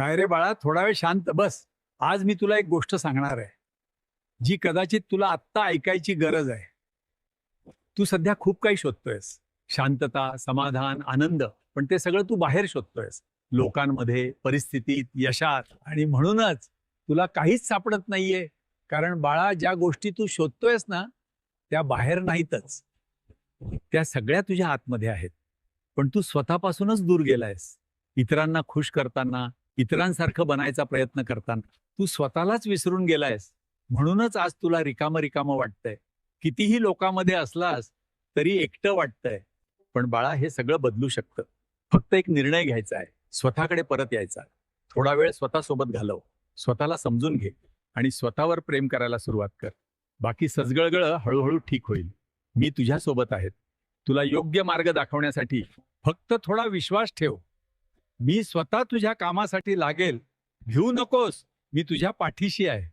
काय रे बाळा, थोडा वेळ शांत बस. आज मी तुला एक गोष्ट सांगणार आहे, जी कदाचित तुला आत्ता ऐकायची गरज आहे. तू सध्या खूप काही शोधतोयस, शांतता, समाधान, आनंद, पण ते सगळं तू बाहेर शोधतोयस, लोकांमध्ये, परिस्थितीत, यशात. आणि म्हणूनच तुला काहीच सापडत नाहीये. कारण बाळा, ज्या गोष्टी तू शोधतोयस ना, त्या बाहेर नाहीतच. त्या सगळ्या तुझ्या आतमध्ये आहेत. पण तू स्वतःपासूनच दूर गेलायस. इतरांना खुश करताना, इतरांसारखं बनायचा प्रयत्न करताना तू स्वतःलाच विसरून गेलायस. म्हणूनच आज तुला रिकामं रिकामं वाटतंय. कितीही लोकांमध्ये असलास तरी एकटं वाटतंय. पण बाळा, हे सगळं बदलू शकतं. फक्त एक निर्णय घ्यायचा आहे, स्वतःकडे परत यायचा. थोडा वेळ स्वतःसोबत घालव, स्वतःला समजून घे आणि स्वतःवर प्रेम करायला सुरुवात कर. बाकी सजगळगळं हळूहळू ठीक होईल. मी तुझ्यासोबत आहे. तुला योग्य मार्ग दाखवण्यासाठी फक्त थोडा विश्वास ठेव. मी स्वतः तुझ्या कामासाठी लागेल. भिवू नकोस, मी तुझ्या पाठीशी आहे.